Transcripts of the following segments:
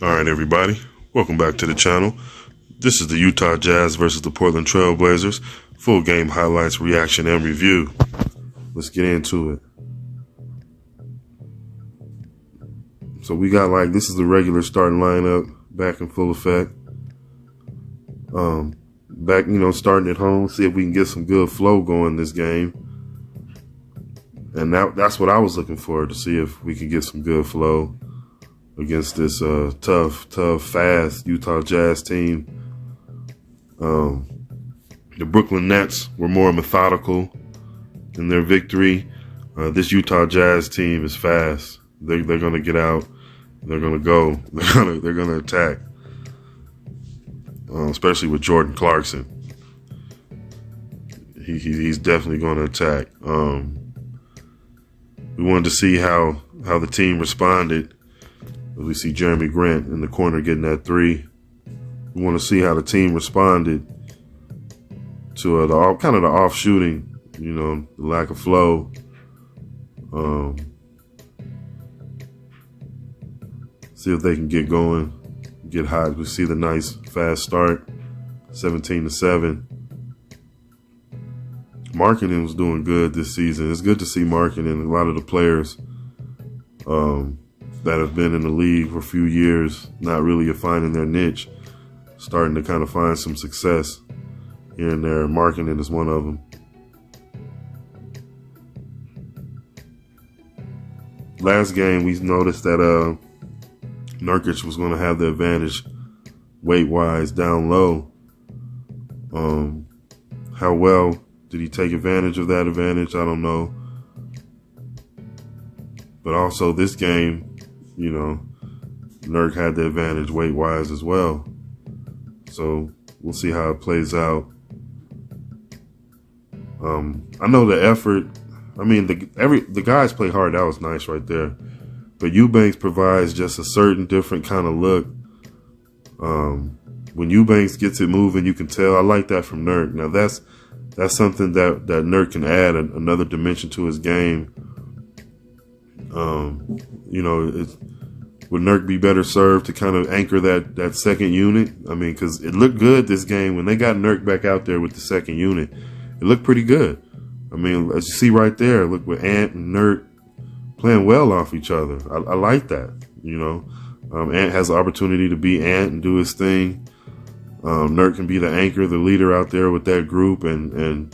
All right, everybody. Welcome back to the channel. This is the Utah Jazz versus the Portland Trail Blazers. Full game highlights, reaction, and review. Let's get into it. So we got this is the regular starting lineup back in full effect. Starting at home, see if we can get some good flow going this game. And that's what I was looking for, to see if we could get some good flow against this tough, fast Utah Jazz team. The Brooklyn Nets were more methodical in their victory. This Utah Jazz team is fast. They're going to get out. They're going to go. They're going to attack. Especially with Jordan Clarkson. He's definitely going to attack. We wanted to see how the team responded. We see Jeremy Grant in the corner getting that three. We want to see how the team responded to the off shooting, the lack of flow. See if they can get going, get hot. We see the nice fast start, 17-7. Marketing was doing good this season. It's good to see marketing. A lot of the players that have been in the league for a few years, not really finding their niche, starting to kind of find some success here and there. Marketing is one of them. Last game, we noticed that Nurkic was going to have the advantage weight-wise down low. How well did he take advantage of that advantage? I don't know. But also this game, Nurk had the advantage weight-wise as well. So we'll see how it plays out. I know the effort. I mean, the guys play hard. That was nice right there. But Eubanks provides just a certain different kind of look. When Eubanks gets it moving, you can tell. I like that from Nurk. Now that's something that Nurk can add another dimension to his game. Would Nurk be better served to kind of anchor that second unit? I mean, because it looked good this game when they got Nurk back out there with the second unit. It looked pretty good. I mean, as you see right there, look with Ant and Nurk playing well off each other. I like that. Ant has the opportunity to be Ant and do his thing. Nurk can be the anchor, the leader out there with that group, and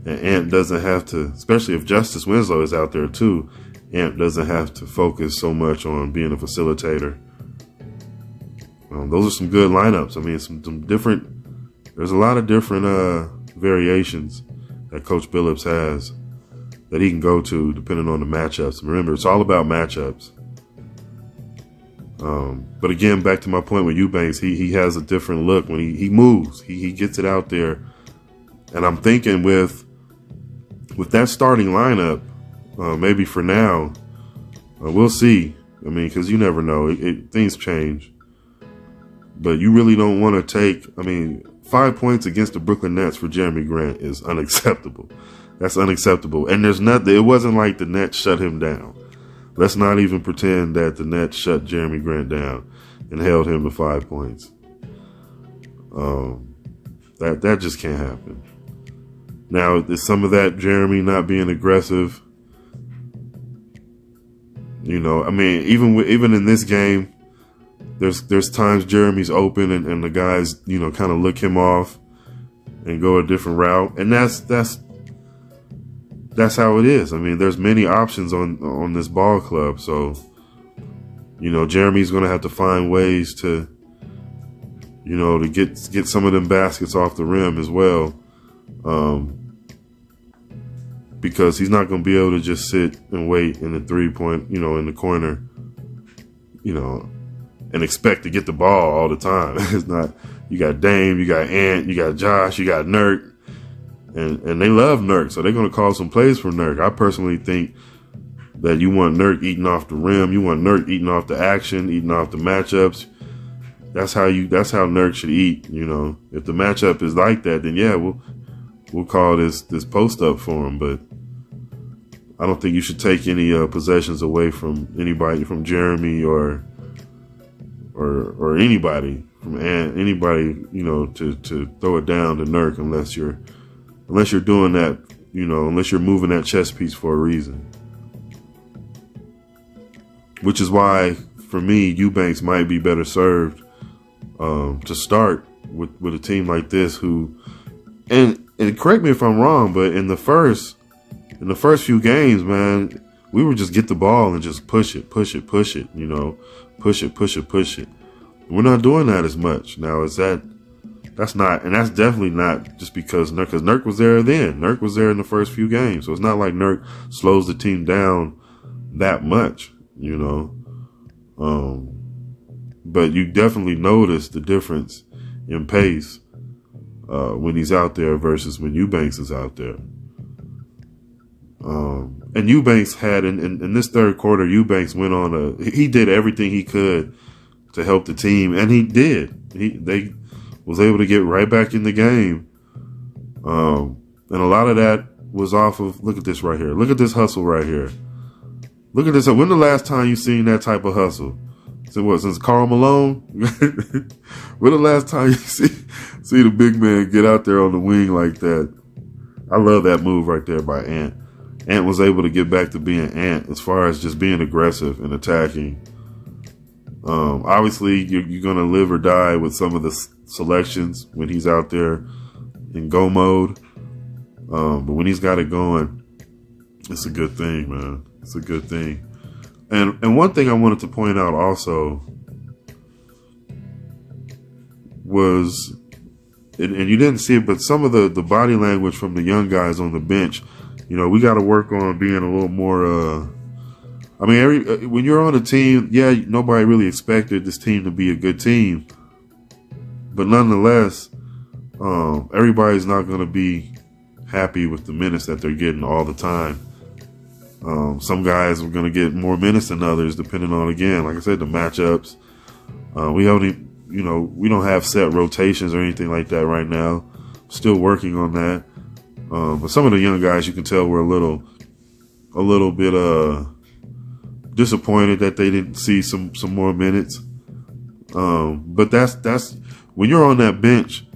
Ant doesn't have to, especially if Justice Winslow is out there too. Ant doesn't have to focus so much on being a facilitator. Those are some good lineups. I mean, some different. There's a lot of different variations that Coach Billups has that he can go to depending on the matchups. Remember, it's all about matchups. But again, back to my point with Eubanks, he has a different look when he moves. He gets it out there. And I'm thinking with that starting lineup, maybe for now, we'll see. I mean, because you never know. Things change. But you really don't want to take, 5 points against the Brooklyn Nets for Jeremy Grant is unacceptable. That's unacceptable. And there's nothing, it wasn't like the Nets shut him down. Let's not even pretend that the Nets shut Jeremy Grant down and held him to 5 points. That just can't happen. Now, is some of that Jeremy not being aggressive? Even in this game, there's times Jeremy's open and the guys, kind of look him off and go a different route. And that's how it is. I mean, there's many options on this ball club. So, Jeremy's going to have to find ways to, to get some of them baskets off the rim as well. Because he's not going to be able to just sit and wait in the 3-point, in the corner, and expect to get the ball all the time. It's not. You got Dame, you got Ant, you got Josh, you got Nurk. And they love Nurk, so they're going to call some plays for Nurk. I personally think that you want Nurk eating off the rim. You want Nurk eating off the action, eating off the matchups. That's how Nurk should eat. If the matchup is like that, then yeah, we'll call this post up for him. But I don't think you should take any possessions away from anybody, from Jeremy or or anybody from anybody, to throw it down to Nurk unless you're doing that, unless you're moving that chess piece for a reason. Which is why, for me, Eubanks might be better served to start with a team like this who, and correct me if I'm wrong, but in the first few games, man, we would just get the ball and just push it, push it. We're not doing that as much now. That's definitely not just because Nurk was there then. Nurk was there in the first few games, so it's not like Nurk slows the team down that much, But you definitely notice the difference in pace when he's out there versus when Eubanks is out there. And Eubanks had in this third quarter, Eubanks went on he did everything he could to help the team, and he did. They was able to get right back in the game. And a lot of that was off of, look at this right here. Look at this hustle right here. Look at this. When the last time you seen that type of hustle? Since Karl Malone? When the last time you see the big man get out there on the wing like that? I love that move right there by Ant. Ant was able to get back to being Ant as far as just being aggressive and attacking. Obviously, you're going to live or die with some of the selections when he's out there in go mode. But when he's got it going, it's a good thing, man. It's a good thing. And one thing I wanted to point out also was, and you didn't see it, but some of the body language from the young guys on the bench, we got to work on being a little more, when you're on a team, nobody really expected this team to be a good team. But nonetheless, everybody's not going to be happy with the minutes that they're getting all the time. Some guys are going to get more minutes than others, depending on, again, like I said, the matchups. We don't have set rotations or anything like that right now. Still working on that. But some of the young guys, you can tell, were a little bit disappointed that they didn't see some more minutes. But that's when you're on that bench,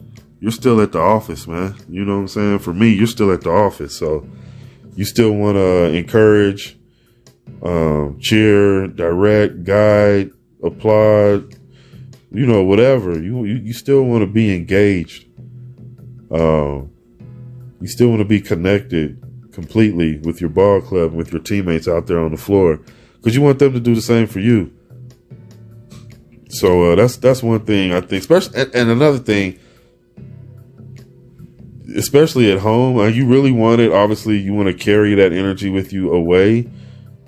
you're still at the office, man. You know what I'm saying? For me, you're still at the office, so you still want to encourage, cheer, direct, guide, applaud, whatever. You still want to be engaged. You still want to be connected completely with your ball club, with your teammates out there on the floor, because you want them to do the same for you. So that's one thing I think, especially, and another thing, especially at home, you really want it. Obviously, you want to carry that energy with you away.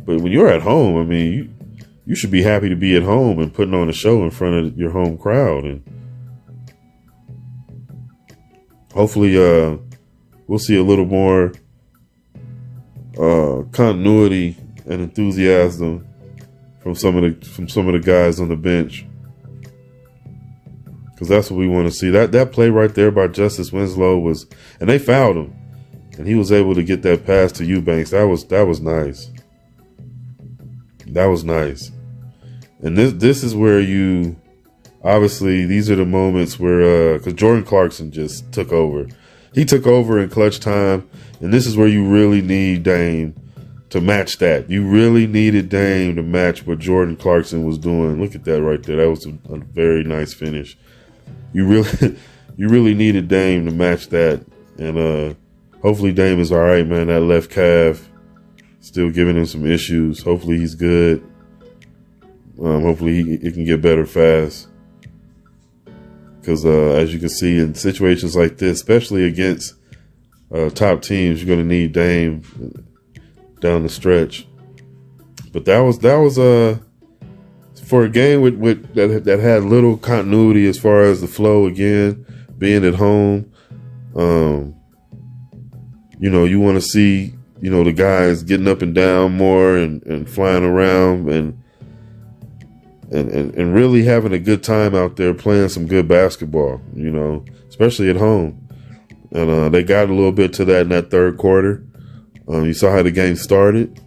But when you're at home, you should be happy to be at home and putting on a show in front of your home crowd. And hopefully, we'll see a little more continuity and enthusiasm from some of the guys on the bench. Because that's what we want to see. That play right there by Justice Winslow was, and they fouled him, and he was able to get that pass to Eubanks. That was nice. That was nice. And this is where obviously these are the moments where because Jordan Clarkson just took over. He took over in clutch time, and this is where you really need Dame to match that. You really needed Dame to match what Jordan Clarkson was doing. Look at that right there. That was a very nice finish. You really needed Dame to match that, and hopefully Dame is all right, man. That left calf still giving him some issues. Hopefully he's good. Hopefully he can get better fast, because as you can see in situations like this, especially against top teams, you're going to need Dame down the stretch. But that was for a game with that had little continuity as far as the flow, again, being at home. You want to see, the guys getting up and down more and flying around and really having a good time out there playing some good basketball, especially at home. And they got a little bit to that in that third quarter. You saw how the game started.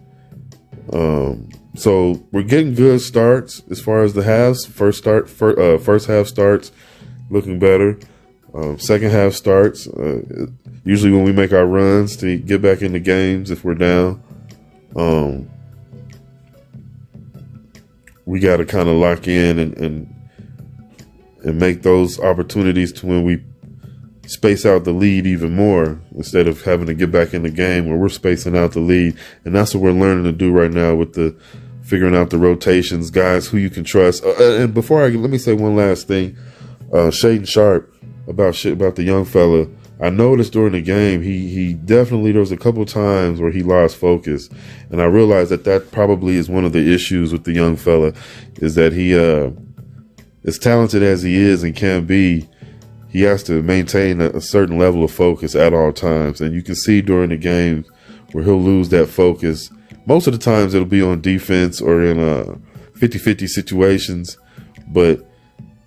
So we're getting good starts as far as the halves. First half starts looking better. Second half starts. Usually when we make our runs to get back into games, if we're down, we got to kind of lock in and make those opportunities to when we space out the lead even more, instead of having to get back in the game where we're spacing out the lead. And that's what we're learning to do right now with the figuring out the rotations, guys who you can trust. And before let me say one last thing. Shaden Sharp, about the young fella. I noticed during the game, he definitely, there was a couple times where he lost focus. And I realized that probably is one of the issues with the young fella, is that he, as talented as he is and can be, he has to maintain a certain level of focus at all times. And you can see during the games where he'll lose that focus. Most of the times it'll be on defense or in 50-50 situations. But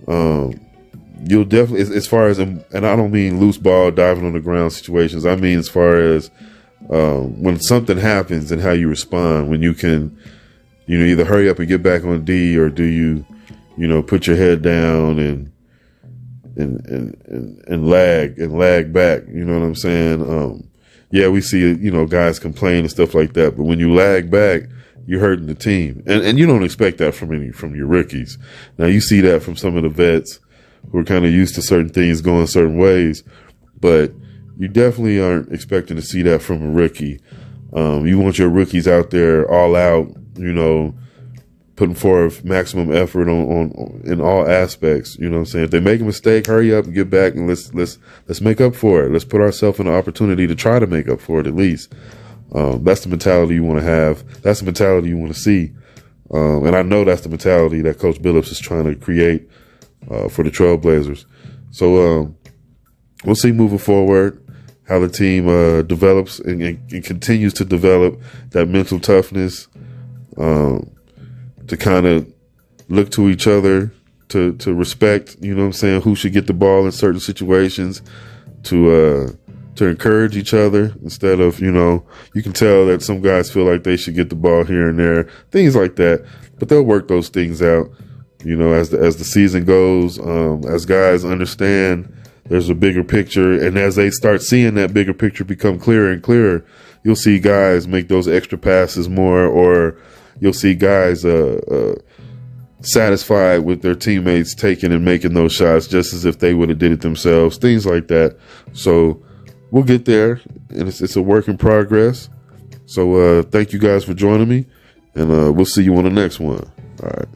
you'll definitely, as far as, and I don't mean loose ball diving on the ground situations. I mean as far as when something happens and how you respond, when you can, either hurry up and get back on D, or do you, put your head down and lag back. You know what I'm saying? Yeah, we see, guys complain and stuff like that, but when you lag back, you're hurting the team. And you don't expect that from your rookies. Now you see that from some of the vets who are kind of used to certain things going certain ways, but you definitely aren't expecting to see that from a rookie. You want your rookies out there all out, putting forth maximum effort on in all aspects. You know what I'm saying? If they make a mistake, hurry up and get back and let's make up for it. Let's put ourselves in an opportunity to try to make up for it at least. That's the mentality you want to have. That's the mentality you want to see. And I know that's the mentality that Coach Billups is trying to create for the Trailblazers. So we'll see moving forward how the team develops and continues to develop that mental toughness, to kind of look to each other, to respect, who should get the ball in certain situations, to encourage each other instead of, you can tell that some guys feel like they should get the ball here and there, things like that. But they'll work those things out, as the season goes, as guys understand there's a bigger picture, and as they start seeing that bigger picture become clearer and clearer, you'll see guys make those extra passes more, or you'll see guys satisfied with their teammates taking and making those shots just as if they would have did it themselves, things like that. So we'll get there, and it's a work in progress. So thank you guys for joining me, and we'll see you on the next one. All right.